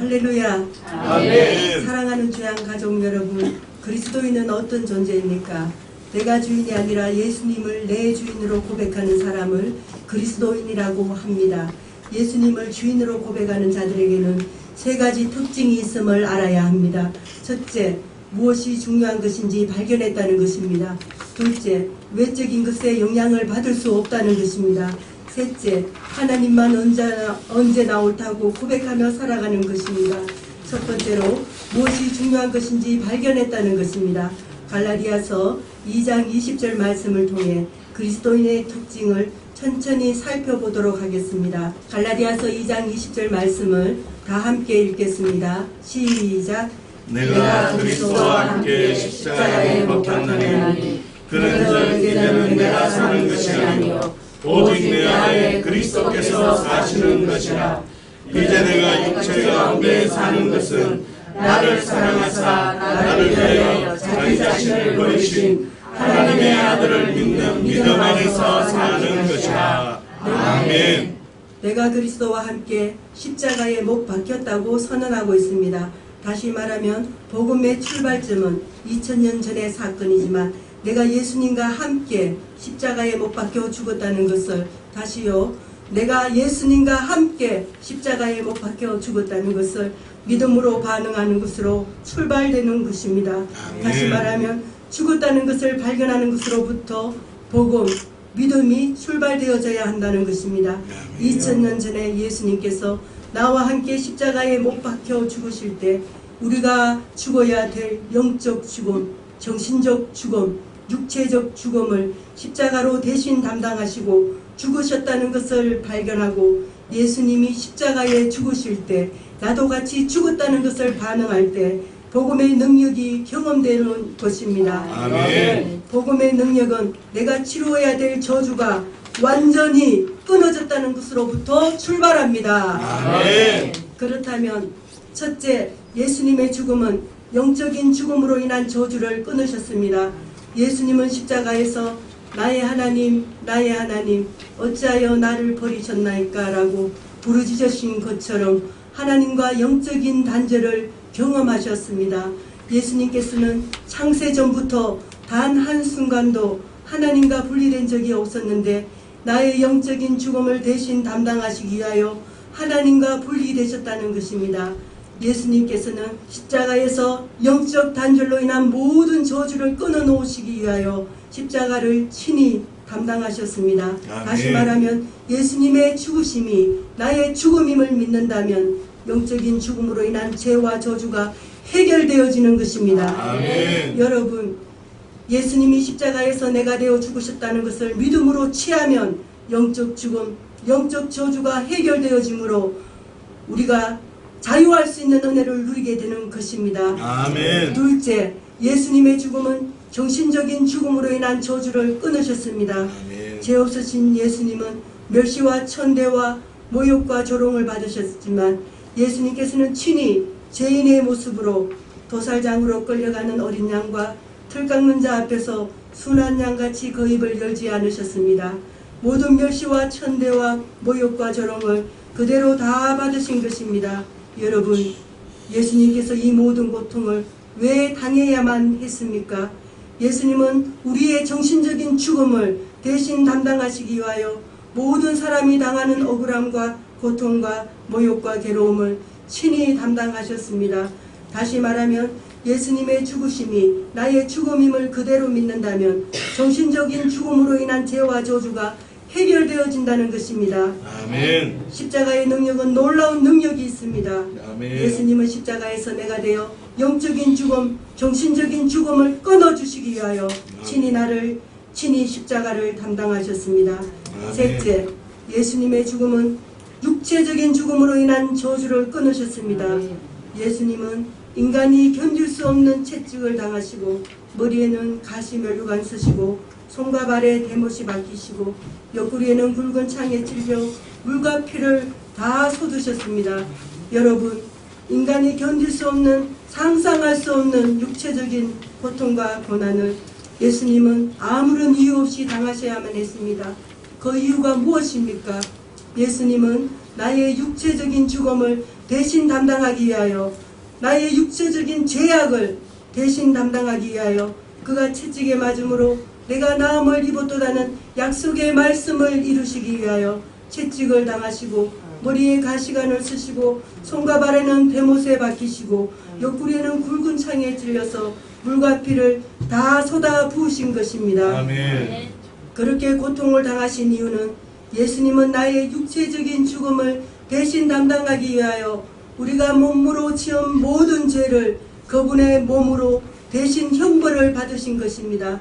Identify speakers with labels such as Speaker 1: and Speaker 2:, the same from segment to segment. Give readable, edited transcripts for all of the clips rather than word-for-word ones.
Speaker 1: 할렐루야.
Speaker 2: 아멘.
Speaker 1: 사랑하는 주양 가족 여러분, 그리스도인은 어떤 존재입니까? 내가 주인이 아니라 예수님을 내 주인으로 고백하는 사람을 그리스도인이라고 합니다. 예수님을 주인으로 고백하는 자들에게는 세 가지 특징이 있음을 알아야 합니다. 첫째, 무엇이 중요한 것인지 발견했다는 것입니다. 둘째, 외적인 것에 영향을 받을 수 없다는 것입니다. 셋째, 하나님만 언제나 옳다고 고백하며 살아가는 것입니다. 첫 번째로 무엇이 중요한 것인지 발견했다는 것입니다. 갈라디아서 2장 20절 말씀을 통해 그리스도인의 특징을 천천히 살펴보도록 하겠습니다. 갈라디아서 2장 20절 말씀을 다 함께 읽겠습니다. 시작.
Speaker 2: 내가 그리스도와 함께 십자가에 못 박혔나니 그런즉 이제는 내가 사는 것이 아니요 오직 내 안에 그리스도께서 사시는 것이라. 이제 내가 육체 가운데 사는 것은 나를 사랑하사 나를 위하여 자기 자신을 버리신 하나님의 아들을 믿는 믿음 안에서 사는 것이라. 아멘.
Speaker 1: 내가 그리스도와 함께 십자가에 못 박혔다고 선언하고 있습니다. 다시 말하면 복음의 출발점은 2000년 전의 사건이지만 내가 예수님과 함께 십자가에 못 박혀 죽었다는 것을, 다시요, 내가 예수님과 함께 십자가에 못 박혀 죽었다는 것을 믿음으로 반응하는 것으로 출발되는 것입니다.
Speaker 2: 아멘.
Speaker 1: 다시 말하면 죽었다는 것을 발견하는 것으로부터 복음, 믿음이 출발되어져야 한다는 것입니다. 2000년 전에 예수님께서 나와 함께 십자가에 못 박혀 죽으실 때 우리가 죽어야 될 영적 죽음, 정신적 죽음, 육체적 죽음을 십자가로 대신 담당하시고 죽으셨다는 것을 발견하고 예수님이 십자가에 죽으실 때 나도 같이 죽었다는 것을 반응할 때 복음의 능력이 경험되는 것입니다.
Speaker 2: 아멘.
Speaker 1: 복음의 능력은 내가 치루어야 될 저주가 완전히 끊어졌다는 것으로부터 출발합니다.
Speaker 2: 아멘.
Speaker 1: 그렇다면 첫째, 예수님의 죽음은 영적인 죽음으로 인한 저주를 끊으셨습니다. 예수님은 십자가에서 나의 하나님, 나의 하나님, 어찌하여 나를 버리셨나이까? 라고 부르짖으신 것처럼 하나님과 영적인 단절을 경험하셨습니다. 예수님께서는 창세 전부터 단 한순간도 하나님과 분리된 적이 없었는데 나의 영적인 죽음을 대신 담당하시기 위하여 하나님과 분리되셨다는 것입니다. 예수님께서는 십자가에서 영적 단절로 인한 모든 저주를 끊어놓으시기 위하여 십자가를 친히 담당하셨습니다.
Speaker 2: 아멘.
Speaker 1: 다시 말하면 예수님의 죽으심이 나의 죽음임을 믿는다면 영적인 죽음으로 인한 죄와 저주가 해결되어지는 것입니다.
Speaker 2: 아멘.
Speaker 1: 여러분, 예수님이 십자가에서 내가 되어 죽으셨다는 것을 믿음으로 취하면 영적 죽음, 영적 저주가 해결되어지므로 우리가 자유할 수 있는 은혜를 누리게 되는 것입니다.
Speaker 2: 아멘.
Speaker 1: 둘째, 예수님의 죽음은 정신적인 죽음으로 인한 저주를 끊으셨습니다.
Speaker 2: 아멘.
Speaker 1: 죄 없으신 예수님은 멸시와 천대와 모욕과 조롱을 받으셨지만 예수님께서는 친히 죄인의 모습으로 도살장으로 끌려가는 어린 양과 틀 깎는 자 앞에서 순한 양같이 그 입을 열지 않으셨습니다. 모든 멸시와 천대와 모욕과 조롱을 그대로 다 받으신 것입니다. 여러분, 예수님께서 이 모든 고통을 왜 당해야만 했습니까? 예수님은 우리의 정신적인 죽음을 대신 담당하시기 위하여 모든 사람이 당하는 억울함과 고통과 모욕과 괴로움을 친히 담당하셨습니다. 다시 말하면 예수님의 죽으심이 나의 죽음임을 그대로 믿는다면 정신적인 죽음으로 인한 죄와 저주가 해결되어진다는 것입니다.
Speaker 2: 아멘.
Speaker 1: 십자가의 능력은 놀라운 능력이 있습니다.
Speaker 2: 아멘.
Speaker 1: 예수님은 십자가에서 내가 되어 영적인 죽음, 정신적인 죽음을 끊어주시기 위하여 친히 십자가를 담당하셨습니다.
Speaker 2: 아멘.
Speaker 1: 셋째, 예수님의 죽음은 육체적인 죽음으로 인한 저주를 끊으셨습니다. 예수님은 인간이 견딜 수 없는 채찍을 당하시고 머리에는 가시면류관 쓰시고 손과 발에 대못이 박히시고 옆구리에는 굵은 창에 찔려 물과 피를 다 쏟으셨습니다. 여러분, 인간이 견딜 수 없는, 상상할 수 없는 육체적인 고통과 고난을 예수님은 아무런 이유 없이 당하셔야만 했습니다. 그 이유가 무엇입니까? 예수님은 나의 육체적인 죽음을 대신 담당하기 위하여 나의 육체적인 죄악을 대신 담당하기 위하여 그가 채찍에 맞음으로 내가 나음을 입었도다는 약속의 말씀을 이루시기 위하여 채찍을 당하시고 머리에 가시관을 쓰시고 손과 발에는 베못에 박히시고 옆구리에는 굵은 창에 찔려서 물과 피를 다 쏟아 부으신 것입니다.
Speaker 2: 아멘.
Speaker 1: 그렇게 고통을 당하신 이유는 예수님은 나의 육체적인 죽음을 대신 담당하기 위하여 우리가 몸으로 지은 모든 죄를 그분의 몸으로 대신 형벌을 받으신 것입니다.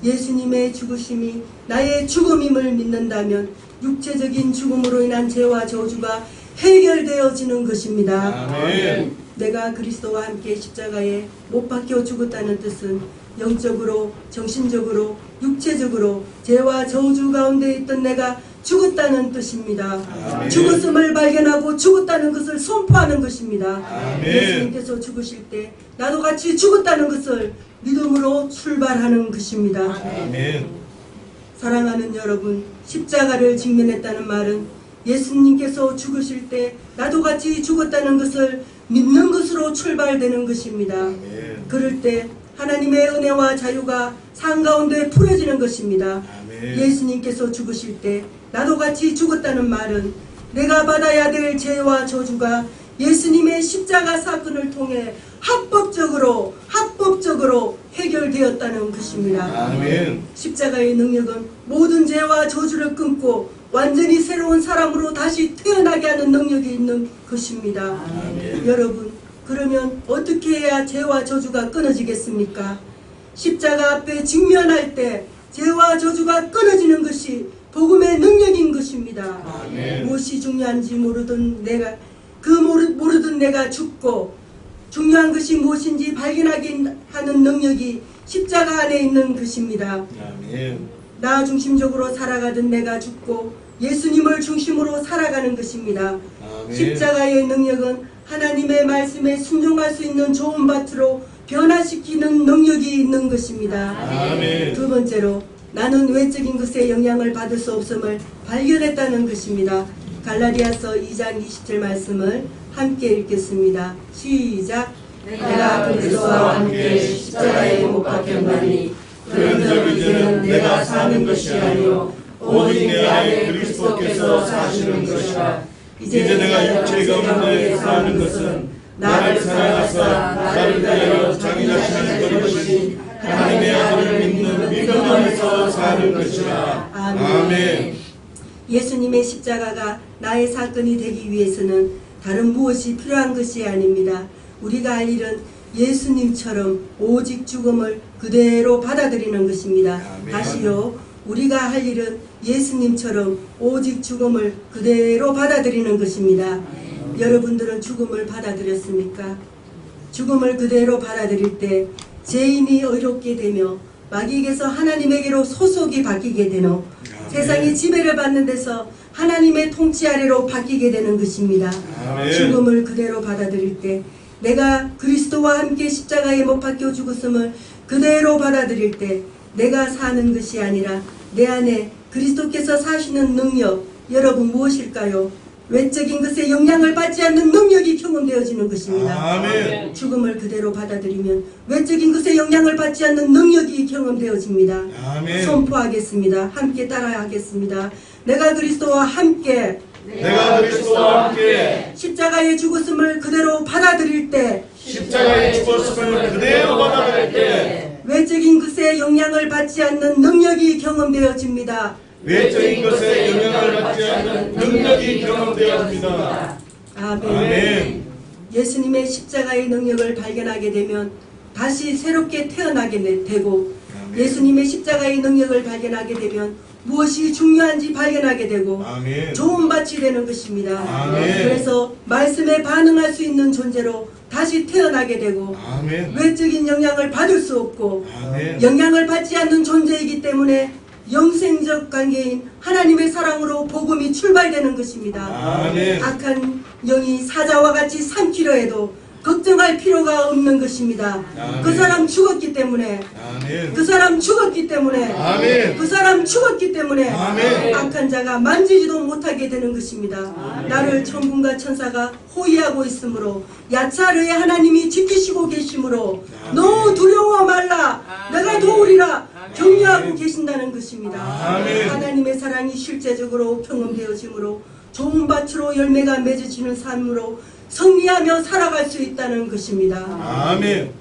Speaker 1: 예수님의 죽으심이 나의 죽음임을 믿는다면 육체적인 죽음으로 인한 죄와 저주가 해결되어지는 것입니다.
Speaker 2: 아멘.
Speaker 1: 내가 그리스도와 함께 십자가에 못 박혀 죽었다는 뜻은 영적으로, 정신적으로, 육체적으로 죄와 저주 가운데 있던 내가 죽었다는 뜻입니다.
Speaker 2: 아멘.
Speaker 1: 죽었음을 발견하고 죽었다는 것을 선포하는 것입니다.
Speaker 2: 아멘.
Speaker 1: 예수님께서 죽으실 때 나도 같이 죽었다는 것을 믿음으로 출발하는 것입니다.
Speaker 2: 아멘.
Speaker 1: 사랑하는 여러분, 십자가를 직면했다는 말은 예수님께서 죽으실 때 나도 같이 죽었다는 것을 믿는 것으로 출발되는 것입니다.
Speaker 2: 아멘.
Speaker 1: 그럴 때 하나님의 은혜와 자유가 상 가운데 풀어지는 것입니다.
Speaker 2: 아멘.
Speaker 1: 예수님께서 죽으실 때 나도 같이 죽었다는 말은 내가 받아야 될 죄와 저주가 예수님의 십자가 사건을 통해 합법적으로 해결되었다는 것입니다.
Speaker 2: 아멘.
Speaker 1: 십자가의 능력은 모든 죄와 저주를 끊고 완전히 새로운 사람으로 다시 태어나게 하는 능력이 있는 것입니다.
Speaker 2: 아멘.
Speaker 1: 여러분, 그러면 어떻게 해야 죄와 저주가 끊어지겠습니까? 십자가 앞에 직면할 때 죄와 저주가 끊어지는 것이 복음의 능력인 것입니다.
Speaker 2: 아멘.
Speaker 1: 무엇이 중요한지 모르던 내가 죽고 중요한 것이 무엇인지 발견하게 하는 능력이 십자가 안에 있는 것입니다.
Speaker 2: 아멘.
Speaker 1: 나 중심적으로 살아가던 내가 죽고 예수님을 중심으로 살아가는 것입니다.
Speaker 2: 아멘.
Speaker 1: 십자가의 능력은 하나님의 말씀에 순종할 수 있는 좋은 밭으로 변화시키는 능력이 있는 것입니다.
Speaker 2: 아멘.
Speaker 1: 두 번째로 나는 외적인 것에 영향을 받을 수 없음을 발견했다는 것입니다. 갈라디아서 2장 20절 말씀을 함께 읽겠습니다. 시작.
Speaker 3: 내가 그리스도와 함께 십자가에 못 박혔나니 그런즉 이제는 내가 사는 것이 아니요 오직 내 안에 그리스도께서 사시는 것이라.
Speaker 2: 이제 내가 육체 가운데 사는 것은 나를 사랑하사 나를 위하여 자기 자신을 버리신 하나님의 아들을 믿는 믿음 안에서 사는 것이라. 아멘.
Speaker 1: 예수님의 십자가가 나의 사건이 되기 위해서는 다른 무엇이 필요한 것이 아닙니다. 우리가 할 일은 예수님처럼 오직 죽음을 그대로 받아들이는 것입니다.
Speaker 2: 아멘.
Speaker 1: 다시요, 우리가 할 일은 예수님처럼 오직 죽음을 그대로 받아들이는 것입니다. 여러분들은 죽음을 받아들였습니까? 죽음을 그대로 받아들일 때 죄인이 의롭게 되며 마귀에게서 하나님에게로 소속이 바뀌게 되노 세상이 지배를 받는 데서 하나님의 통치 아래로 바뀌게 되는 것입니다.
Speaker 2: 아멘.
Speaker 1: 죽음을 그대로 받아들일 때 내가 그리스도와 함께 십자가에 못 박혀 죽었음을 그대로 받아들일 때 내가 사는 것이 아니라 내 안에 그리스도께서 사시는 능력, 여러분 무엇일까요? 외적인 것에 영향을 받지 않는 능력이 경험되어지는 것입니다.
Speaker 2: 아멘.
Speaker 1: 죽음을 그대로 받아들이면 외적인 것에 영향을 받지 않는 능력이 경험되어집니다.
Speaker 2: 아멘.
Speaker 1: 선포하겠습니다. 함께 따라하겠습니다. 내가 그리스도와 함께
Speaker 2: 내가 그리스도와 함께
Speaker 1: 십자가의 죽었음을 그대로 받아들일 때
Speaker 2: 십자가에 죽었음을 그대로 받아들일 때
Speaker 1: 외적인 것에 영향을 받지 않는 능력이 경험되어집니다.
Speaker 2: 외적인 것에 영향을 받지 않는 능력이 경험되어집니다.
Speaker 1: 아멘.
Speaker 2: 아멘.
Speaker 1: 예수님의 십자가의 능력을 발견하게 되면 다시 새롭게 태어나게 되고
Speaker 2: 아멘.
Speaker 1: 예수님의 십자가의 능력을 발견하게 되면 무엇이 중요한지 발견하게 되고
Speaker 2: 아멘.
Speaker 1: 좋은 밭이 되는 것입니다.
Speaker 2: 아멘.
Speaker 1: 그래서 말씀에 반응할 수 있는 존재로 다시 태어나게 되고
Speaker 2: 아멘.
Speaker 1: 외적인 영향을 받을 수 없고
Speaker 2: 아멘.
Speaker 1: 영향을 받지 않는 존재이기 때문에 영생적 관계인 하나님의 사랑으로 복음이 출발되는 것입니다.
Speaker 2: 아멘.
Speaker 1: 악한 영이 사자와 같이 삼키려 해도 걱정할 필요가 없는 것입니다.
Speaker 2: 아멘.
Speaker 1: 그 사람 죽었기 때문에,
Speaker 2: 아멘.
Speaker 1: 그 사람 죽었기 때문에,
Speaker 2: 아멘.
Speaker 1: 그 사람 죽었기 때문에
Speaker 2: 아멘.
Speaker 1: 악한 자가 만지지도 못하게 되는 것입니다. 나를 천군과 천사가 호위하고 있으므로 야차르의 하나님이 지키시고 계시므로 너 두려워 말라, 내가 도우리라 격려하고 계신다는 것입니다.
Speaker 2: 아멘.
Speaker 1: 하나님의 사랑이 실제적으로 경험되어지므로 좋은 밭으로 열매가 맺어지는 삶으로 승리하며 살아갈 수 있다는 것입니다.
Speaker 2: 아멘.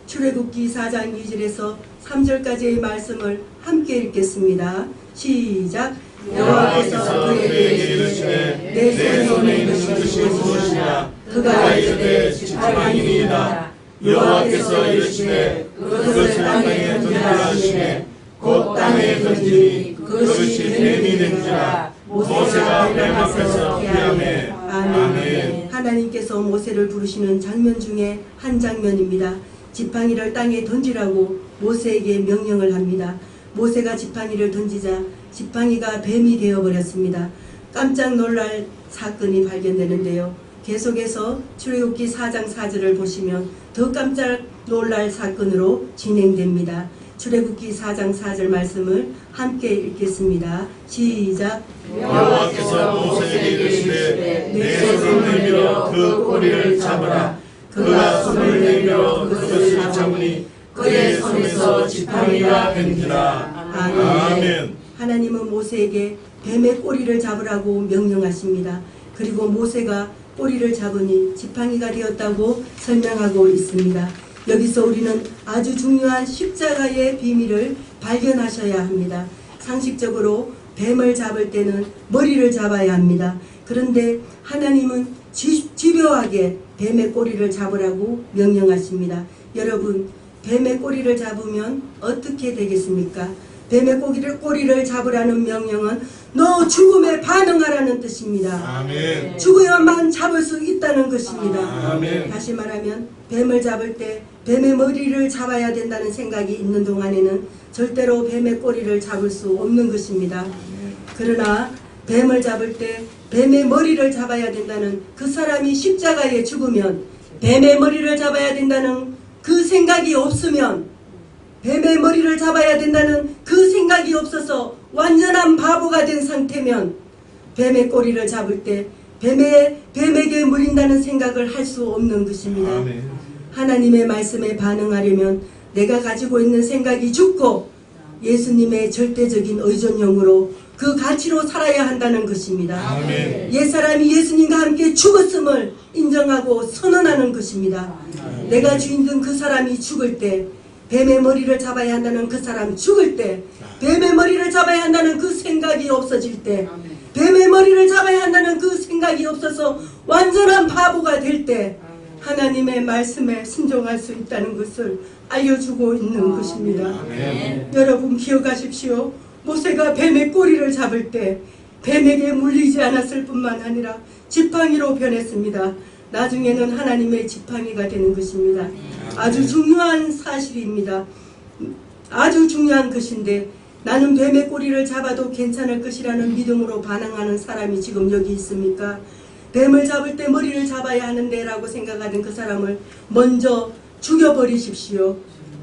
Speaker 1: 출애굽기 4장 2절에서 3절까지의 말씀을 함께 읽겠습니다. 시작.
Speaker 2: 여호와께서 그에게 이르시되 내 손에 있는 것이 무엇이냐 그가 이르되 지팡이니이다. 여호와께서 이르시되 그것을 땅에 던지라 하시매 곧 땅에 던지니 그것이 뱀이 된지라. 모세가 뱀 앞에서 피하매. 아멘.
Speaker 1: 하나님께서 모세를 부르시는 장면 중에 한 장면입니다. 지팡이를 땅에 던지라고 모세에게 명령을 합니다. 모세가 지팡이를 던지자 지팡이가 뱀이 되어버렸습니다. 깜짝 놀랄 사건이 발견되는데요. 계속해서 출애굽기 4장 4절을 보시면 더 깜짝 놀랄 사건으로 진행됩니다. 출애굽기 4장 4절 말씀을 함께 읽겠습니다. 시작.
Speaker 2: 여호와께서 모세에게 이르시되 내 손을 내밀어 그 꼬리를 잡으라. 그가 손을 내밀어 그것을 잡으니 그의 손에서 지팡이가 벤지라. 아멘.
Speaker 1: 하나님은 모세에게 뱀의 꼬리를 잡으라고 명령하십니다. 그리고 모세가 꼬리를 잡으니 지팡이가 되었다고 설명하고 있습니다. 여기서 우리는 아주 중요한 십자가의 비밀을 발견하셔야 합니다. 상식적으로 뱀을 잡을 때는 머리를 잡아야 합니다. 그런데 하나님은 집요하게 뱀의 꼬리를 잡으라고 명령하십니다. 여러분, 뱀의 꼬리를 잡으면 어떻게 되겠습니까? 뱀의 꼬리를 잡으라는 명령은 너 죽음에 반응하라는 뜻입니다.
Speaker 2: 아멘.
Speaker 1: 죽어야만 잡을 수 있다는 것입니다.
Speaker 2: 아멘.
Speaker 1: 다시 말하면 뱀을 잡을 때 뱀의 머리를 잡아야 된다는 생각이 있는 동안에는 절대로 뱀의 꼬리를 잡을 수 없는 것입니다. 그러나 뱀을 잡을 때 뱀의 머리를 잡아야 된다는 그 사람이 십자가에 죽으면 뱀의 머리를 잡아야 된다는 그 생각이 없으면 뱀의 머리를 잡아야 된다는 그 생각이 없어서 완전한 바보가 된 상태면 뱀의 꼬리를 잡을 때 뱀에게 물린다는 생각을 할 수 없는 것입니다.
Speaker 2: 아멘.
Speaker 1: 하나님의 말씀에 반응하려면 내가 가지고 있는 생각이 죽고 예수님의 절대적인 의존형으로 그 가치로 살아야 한다는 것입니다.
Speaker 2: 아멘.
Speaker 1: 옛사람이 예수님과 함께 죽었음을 인정하고 선언하는 것입니다. 내가 주인된 그 사람이 죽을 때 뱀의 머리를 잡아야 한다는 그 사람 죽을 때 뱀의 머리를 잡아야 한다는 그 생각이 없어질 때 뱀의 머리를 잡아야 한다는 그 생각이 없어서 완전한 바보가 될 때 하나님의 말씀에 순종할 수 있다는 것을 알려주고 있는 것입니다.
Speaker 2: 아멘.
Speaker 1: 여러분 기억하십시오. 모세가 뱀의 꼬리를 잡을 때 뱀에게 물리지 않았을 뿐만 아니라 지팡이로 변했습니다. 나중에는 하나님의 지팡이가 되는 것입니다. 아주 중요한 사실입니다. 아주 중요한 것인데 나는 뱀의 꼬리를 잡아도 괜찮을 것이라는 믿음으로 반응하는 사람이 지금 여기 있습니까? 뱀을 잡을 때 머리를 잡아야 하는데 라고 생각하는 그 사람을 먼저 죽여버리십시오.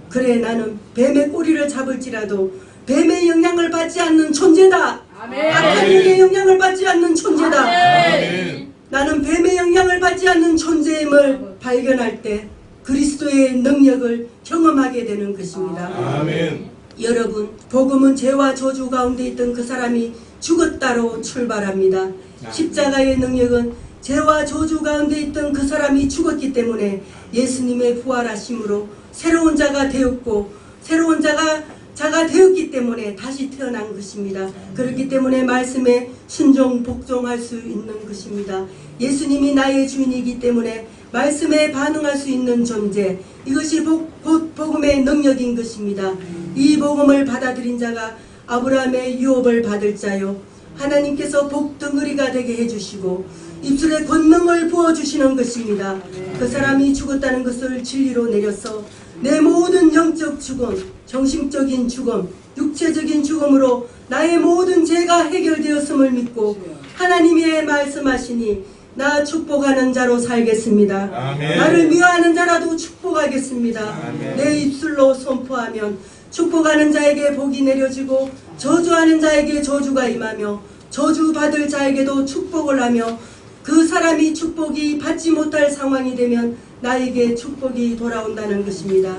Speaker 1: 그래, 나는 뱀의 꼬리를 잡을지라도 뱀의 영향을 받지 않는 존재다. 악한 영의 영향을 받지 않는 존재다.
Speaker 2: 아멘.
Speaker 1: 나는 뱀의 영향을 받지 않는 존재임을 발견할 때 그리스도의 능력을 경험하게 되는 것입니다.
Speaker 2: 아멘.
Speaker 1: 여러분, 복음은 죄와 저주 가운데 있던 그 사람이 죽었다로 출발합니다. 십자가의 능력은 죄와 저주 가운데 있던 그 사람이 죽었기 때문에 예수님의 부활하심으로 새로운 자가 되었고 새로운 자가 되었기 때문에 다시 태어난 것입니다. 그렇기 때문에 말씀에 순종 복종할 수 있는 것입니다. 예수님이 나의 주인이기 때문에 말씀에 반응할 수 있는 존재, 이것이 곧 복음의 능력인 것입니다. 이 복음을 받아들인 자가 아브라함의 유업을 받을 자요, 하나님께서 복덩어리가 되게 해주시고 입술에 권능을 부어주시는 것입니다. 그 사람이 죽었다는 것을 진리로 내려서 내 모든 영적 죽음, 정신적인 죽음, 육체적인 죽음으로 나의 모든 죄가 해결되었음을 믿고 하나님의 말씀하시니 나 축복하는 자로 살겠습니다.
Speaker 2: 아멘.
Speaker 1: 나를 미워하는 자라도 축복하겠습니다.
Speaker 2: 아멘.
Speaker 1: 내 입술로 선포하면 축복하는 자에게 복이 내려지고 저주하는 자에게 저주가 임하며 저주받을 자에게도 축복을 하며 그 사람이 축복이 받지 못할 상황이 되면 나에게 축복이 돌아온다는 것입니다.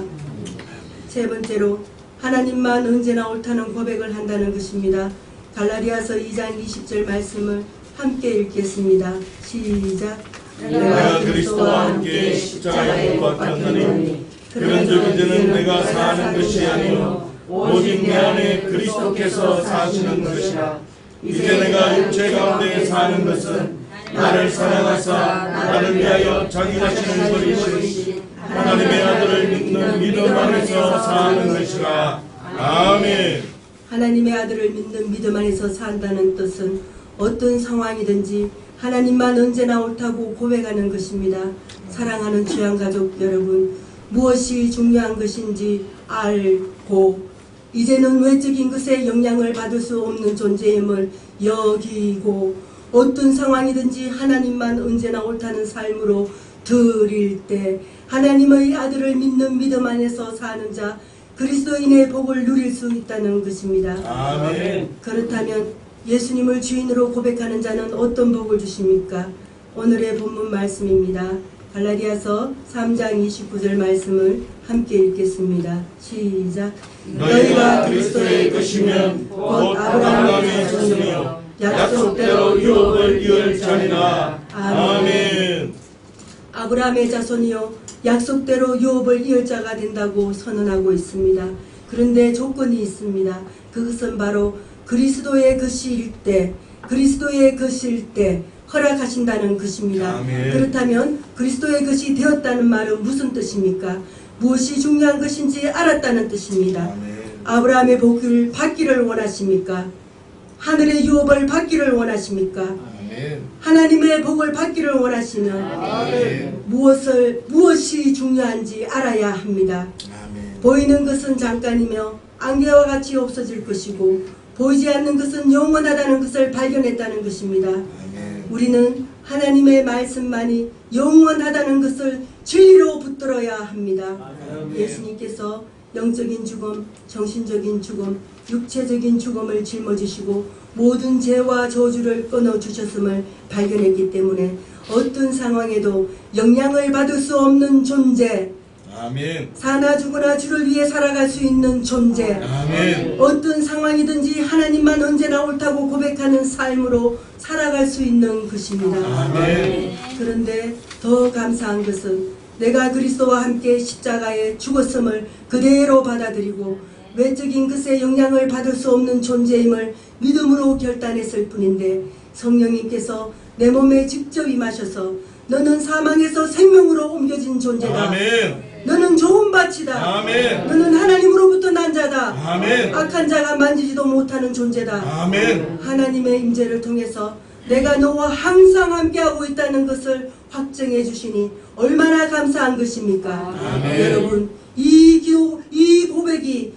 Speaker 1: 세 번째로 하나님만 언제나 옳다는 고백을 한다는 것입니다. 갈라디아서 2장 20절 말씀을 함께 읽겠습니다. 시작.
Speaker 2: 내가 그리스도와 함께 십자가에 못 박혔나니 그런즉 이제는 내가 사는 것이 아니요 오직 내 안에 그리스도께서 사시는 것이라. 이제 내가 육체 가운데 사는 것은 나를 사랑하사 나를 위하여 자기 자신을 버리신 하나님의 아들을 믿는 믿음 안에서 사는 것이라. 아멘.
Speaker 1: 하나님의 아들을 믿는 믿음 안에서 산다는 뜻은 어떤 상황이든지 하나님만 언제나 옳다고 고백하는 것입니다. 사랑하는 주양 가족 여러분, 무엇이 중요한 것인지 알고 이제는 외적인 것에 영향을 받을 수 없는 존재임을 여기고 어떤 상황이든지 하나님만 언제나 옳다는 삶으로 드릴 때 하나님의 아들을 믿는 믿음 안에서 사는 자 그리스도인의 복을 누릴 수 있다는 것입니다.
Speaker 2: 아멘.
Speaker 1: 그렇다면 예수님을 주인으로 고백하는 자는 어떤 복을 주십니까? 오늘의 본문 말씀입니다. 갈라디아서 3장 29절 말씀을 함께 읽겠습니다. 시작.
Speaker 2: 너희가 그리스도의 것이면 곧 아브라함의 자손이요 약속대로 유업을 이을 자니라. 아멘.
Speaker 1: 아브라함의 자손이요 약속대로 유업을 이을 자가 된다고 선언하고 있습니다. 그런데 조건이 있습니다. 그것은 바로 그리스도의 것일 때, 그리스도의 것일 때 허락하신다는 것입니다.
Speaker 2: 아멘.
Speaker 1: 그렇다면 그리스도의 것이 되었다는 말은 무슨 뜻입니까? 무엇이 중요한 것인지 알았다는 뜻입니다.
Speaker 2: 아멘.
Speaker 1: 아브라함의 복을 받기를 원하십니까? 하늘의 유업을 받기를 원하십니까?
Speaker 2: 아멘.
Speaker 1: 하나님의 복을 받기를 원하시면
Speaker 2: 아멘.
Speaker 1: 무엇이 중요한지 알아야 합니다.
Speaker 2: 아멘.
Speaker 1: 보이는 것은 잠깐이며 안개와 같이 없어질 것이고 보이지 않는 것은 영원하다는 것을 발견했다는 것입니다.
Speaker 2: 아멘.
Speaker 1: 우리는 하나님의 말씀만이 영원하다는 것을 진리로 붙들어야 합니다. 예수님께서 영적인 죽음, 정신적인 죽음, 육체적인 죽음을 짊어지시고 모든 죄와 저주를 끊어주셨음을 발견했기 때문에 어떤 상황에도 영향을 받을 수 없는 존재,
Speaker 2: 아멘.
Speaker 1: 사나 죽으나 주를 위해 살아갈 수 있는 존재,
Speaker 2: 아멘.
Speaker 1: 어떤 상황이든지 하나님만 언제나 옳다고 고백하는 삶으로 살아갈 수 있는 것입니다.
Speaker 2: 아멘.
Speaker 1: 그런데 더 감사한 것은 내가 그리스도와 함께 십자가에 죽었음을 그대로 받아들이고 외적인 것에 영향을 받을 수 없는 존재임을 믿음으로 결단했을 뿐인데 성령님께서 내 몸에 직접 임하셔서 너는 사망에서 생명으로 옮겨진 존재다.
Speaker 2: 아멘.
Speaker 1: 너는 좋은 밭이다.
Speaker 2: 아멘.
Speaker 1: 너는 하나님으로부터 난 자다.
Speaker 2: 아멘.
Speaker 1: 악한 자가 만지지도 못하는 존재다.
Speaker 2: 아멘.
Speaker 1: 하나님의 임재를 통해서 내가 너와 항상 함께하고 있다는 것을 확증해 주시니 얼마나 감사한 것입니까?
Speaker 2: 아멘.
Speaker 1: 여러분, 이 고백이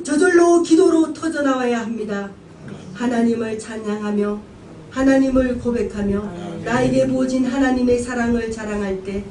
Speaker 1: 저절로 기도로 터져나와야 합니다. 하나님을 찬양하며 하나님을 고백하며 나에게 부어진 하나님의 사랑을 자랑할 때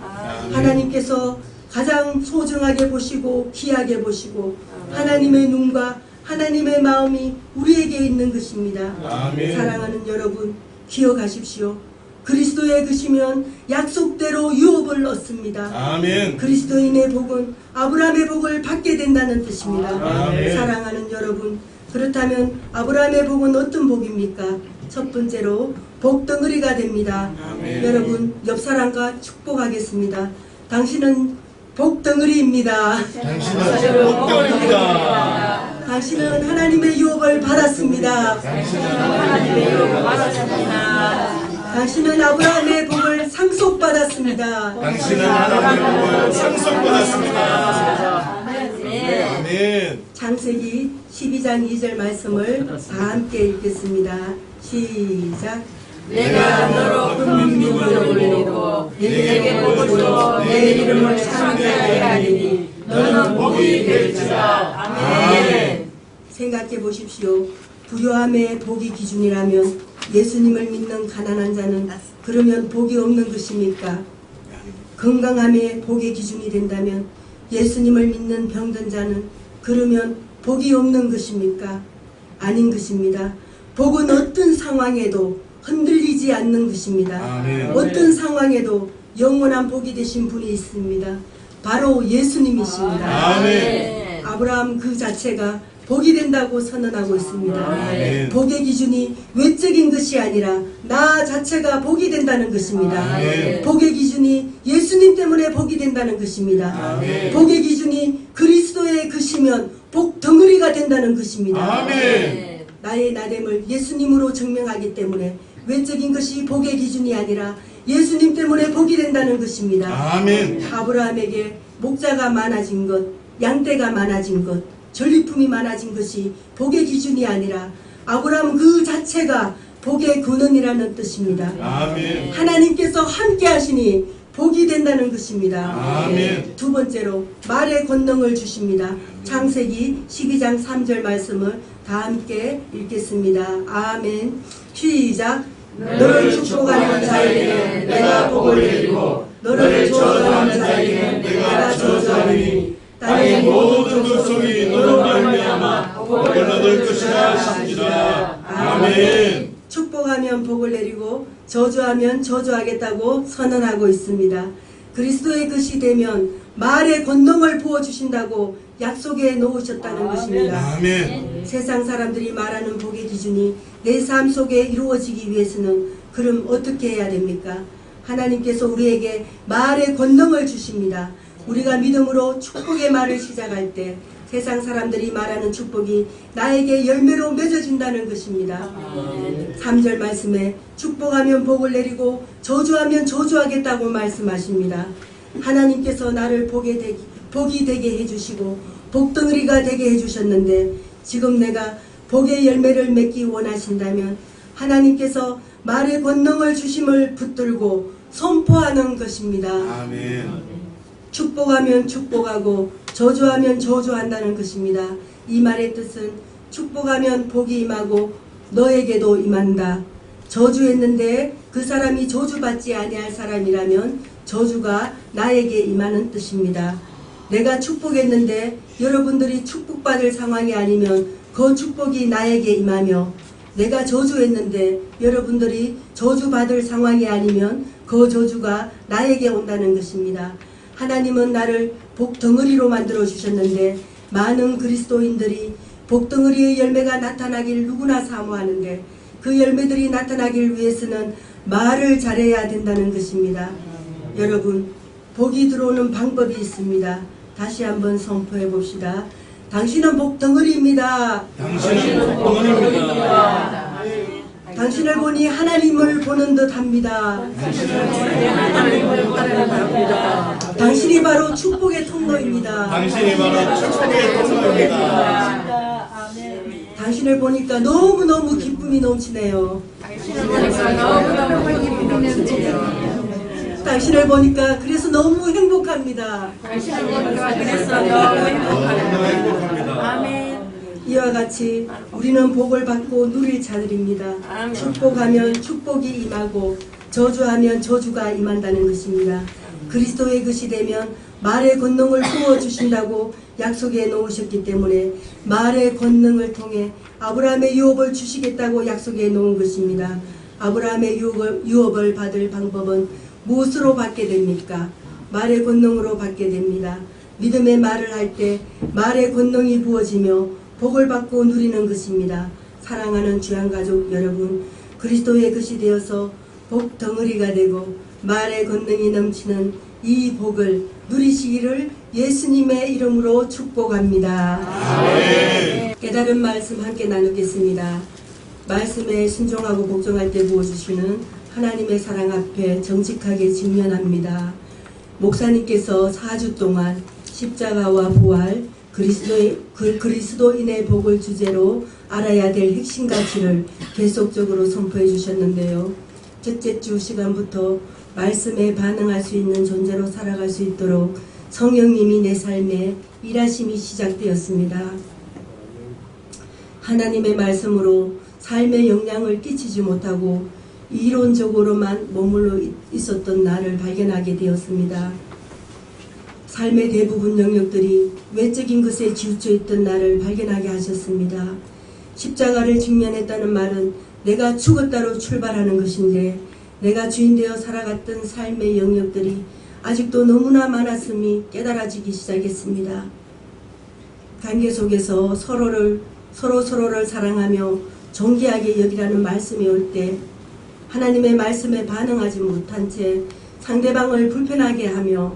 Speaker 1: 하나님께서 가장 소중하게 보시고 귀하게 보시고 하나님의 눈과 하나님의 마음이 우리에게 있는 것입니다.
Speaker 2: 아멘.
Speaker 1: 사랑하는 여러분, 기억하십시오. 그리스도의 것이면 약속대로 유업을 얻습니다.
Speaker 2: 아멘.
Speaker 1: 그리스도인의 복은 아브라함의 복을 받게 된다는 뜻입니다.
Speaker 2: 아멘.
Speaker 1: 사랑하는 여러분, 그렇다면 아브라함의 복은 어떤 복입니까? 첫 번째로 복덩어리가 됩니다.
Speaker 2: 아멘.
Speaker 1: 여러분, 옆 사람과 축복하겠습니다. 당신은 복덩어리입니다.
Speaker 2: 당신은 복덩어리입니다.
Speaker 1: 당신은 하나님의 유업을 받았습니다.
Speaker 2: 당신은 하나님의 유업을 받았습니다.
Speaker 1: 당신은 아브라함의 복을 상속받았습니다.
Speaker 2: 당신은 하나님의 복을 상속받았습니다. 아멘.
Speaker 1: 창세기 12장 2절 말씀을 다 함께 읽겠습니다. 시작.
Speaker 3: 내가 너로 큰 민족을 올리고 내게 복을 주어 내 이름을 창대하게 하리니 너는 복이 될지라. 아멘.
Speaker 1: 생각해 보십시오. 부요함의 복이 기준이라면 예수님을 믿는 가난한 자는 그러면 복이 없는 것입니까? 건강함의 복의 기준이 된다면 예수님을 믿는 병든 자는 그러면 복이 없는 것입니까? 아닌 것입니다. 복은 어떤 상황에도 흔들리지 않는 것입니다.
Speaker 2: 아멘.
Speaker 1: 어떤 상황에도 영원한 복이 되신 분이 있습니다. 바로 예수님이십니다.
Speaker 2: 아멘.
Speaker 1: 아브라함 그 자체가 복이 된다고 선언하고 있습니다.
Speaker 2: 아멘.
Speaker 1: 복의 기준이 외적인 것이 아니라 나 자체가 복이 된다는 것입니다.
Speaker 2: 아멘.
Speaker 1: 복의 기준이 예수님 때문에 복이 된다는 것입니다.
Speaker 2: 아멘.
Speaker 1: 복의 기준이 그리스도의 것이면 복 덩어리가 된다는 것입니다.
Speaker 2: 아멘.
Speaker 1: 나의 나됨을 예수님으로 증명하기 때문에 외적인 것이 복의 기준이 아니라 예수님 때문에 복이 된다는 것입니다.
Speaker 2: 아멘.
Speaker 1: 아브라함에게 목자가 많아진 것, 양떼가 많아진 것, 전리품이 많아진 것이 복의 기준이 아니라 아브라함 그 자체가 복의 근원이라는 뜻입니다.
Speaker 2: 아멘.
Speaker 1: 하나님께서 함께 하시니 복이 된다는 것입니다.
Speaker 2: 아멘.
Speaker 1: 두 번째로 말의 권능을 주십니다. 창세기 12장 3절 말씀을 다 함께 읽겠습니다. 아멘. 시작. 너를 축복하는 자에게는 내가 복을 내리고 너를 저주하는 자에게는 내가 저주하리니
Speaker 2: 땅의 모든 족속이 너로 말미암아 복을 얻을 것이라 하십니다. 아멘.
Speaker 1: 축복하면 복을 내리고 저주하면 저주하겠다고 선언하고 있습니다. 그리스도의 것이 되면 말의 권능을 부어주신다고 약속해 놓으셨다는 것입니다.
Speaker 2: 아멘.
Speaker 1: 세상 사람들이 말하는 복의 기준이 내 삶 속에 이루어지기 위해서는 그럼 어떻게 해야 됩니까? 하나님께서 우리에게 말의 권능을 주십니다. 우리가 믿음으로 축복의 말을 시작할 때 세상 사람들이 말하는 축복이 나에게 열매로 맺어진다는 것입니다. 3절 말씀에 축복하면 복을 내리고 저주하면 저주하겠다고 말씀하십니다. 하나님께서 나를 복이 되게 해주시고 복덩어리가 되게 해주셨는데 지금 내가 복의 열매를 맺기 원하신다면 하나님께서 말의 권능을 주심을 붙들고 선포하는 것입니다.
Speaker 2: 아멘.
Speaker 1: 축복하면 축복하고 저주하면 저주한다는 것입니다. 이 말의 뜻은 축복하면 복이 임하고 너에게도 임한다. 저주했는데 그 사람이 저주받지 아니할 사람이라면 저주가 나에게 임하는 뜻입니다. 내가 축복했는데 여러분들이 축복받을 상황이 아니면 그 축복이 나에게 임하며 내가 저주했는데 여러분들이 저주받을 상황이 아니면 그 저주가 나에게 온다는 것입니다. 하나님은 나를 복덩어리로 만들어 주셨는데 많은 그리스도인들이 복덩어리의 열매가 나타나길 누구나 사모하는데 그 열매들이 나타나길 위해서는 말을 잘해야 된다는 것입니다. 여러분, 복이 들어오는 방법이 있습니다. 다시 한번 선포해 봅시다. 당신은 복덩어리입니다.
Speaker 2: 당신은 복덩어리입니다.
Speaker 1: 당신을 보니 하나님을 보는 듯 합니다. 당신이 바로 축복의 통로입니다.
Speaker 2: 당신이 바로 축복의 통로입니다.
Speaker 1: 당신을 보니까 너무너무 기쁨이 넘치네요. 당신을 보니까 그래서 너무 행복합니다.
Speaker 2: 너무 행복합니다.
Speaker 1: 이와 같이 우리는 복을 받고 누릴 자들입니다. 축복하면 축복이 임하고 저주하면 저주가 임한다는 것입니다. 그리스도의 것이 되면 말의 권능을 부어주신다고 약속해 놓으셨기 때문에 말의 권능을 통해 아브라함의 유업을 주시겠다고 약속해 놓은 것입니다. 아브라함의 유업을 받을 방법은 무엇으로 받게 됩니까? 말의 권능으로 받게 됩니다. 믿음의 말을 할 때 말의 권능이 부어지며 복을 받고 누리는 것입니다. 사랑하는 주양가족 여러분, 그리스도의 것이 되어서 복 덩어리가 되고 말의 권능이 넘치는 이 복을 누리시기를 예수님의 이름으로 축복합니다.
Speaker 2: 아멘.
Speaker 1: 깨달은 말씀 함께 나누겠습니다. 말씀에 순종하고 복종할 때 부어주시는 하나님의 사랑 앞에 정직하게 직면합니다. 목사님께서 4주 동안 십자가와 부활, 그리스도인의 복을 주제로 알아야 될 핵심 가치를 계속적으로 선포해 주셨는데요. 첫째 주 시간부터 말씀에 반응할 수 있는 존재로 살아갈 수 있도록 성령님이 내 삶에 일하심이 시작되었습니다. 하나님의 말씀으로 삶의 영향을 끼치지 못하고 이론적으로만 머물러 있었던 나를 발견하게 되었습니다. 삶의 대부분 영역들이 외적인 것에 치우쳐 있던 나를 발견하게 하셨습니다. 십자가를 직면했다는 말은 내가 죽었다로 출발하는 것인데 내가 주인되어 살아갔던 삶의 영역들이 아직도 너무나 많았음이 깨달아지기 시작했습니다. 관계 속에서 서로를 사랑하며 존귀하게 여기라는 말씀이 올 때 하나님의 말씀에 반응하지 못한 채 상대방을 불편하게 하며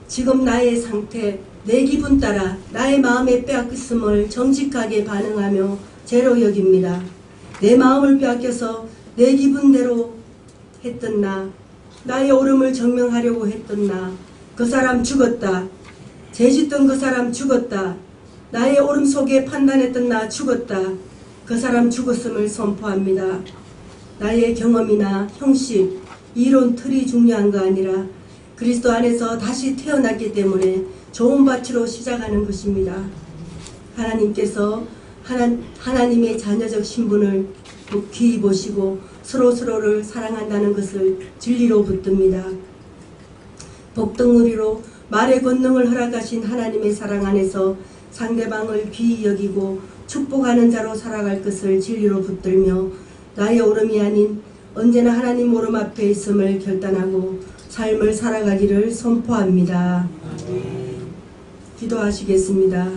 Speaker 1: 지금 나의 상태, 내 기분 따라 나의 마음의 빼앗겼음을 정직하게 반응하며 죄로 여깁니다. 내 마음을 빼앗겨서 내 기분대로 했던 나, 나의 옳음을 증명하려고 했던 나, 그 사람 죽었다. 죄짓던 그 사람 죽었다. 나의 옳음 속에 판단했던 나 죽었다. 그 사람 죽었음을 선포합니다. 나의 경험이나 형식, 이론 틀이 중요한 거 아니라 그리스도 안에서 다시 태어났기 때문에 좋은 밭으로 시작하는 것입니다. 하나님께서 하나님의 자녀적 신분을 귀히 보시고 서로를 사랑한다는 것을 진리로 붙듭니다. 복덩어리로 말의 권능을 허락하신 하나님의 사랑 안에서 상대방을 귀히 여기고 축복하는 자로 살아갈 것을 진리로 붙들며 나의 옳음이 아닌 언제나 하나님 옳음 앞에 있음을 결단하고 삶을 살아가기를 선포합니다. 기도하시겠습니다.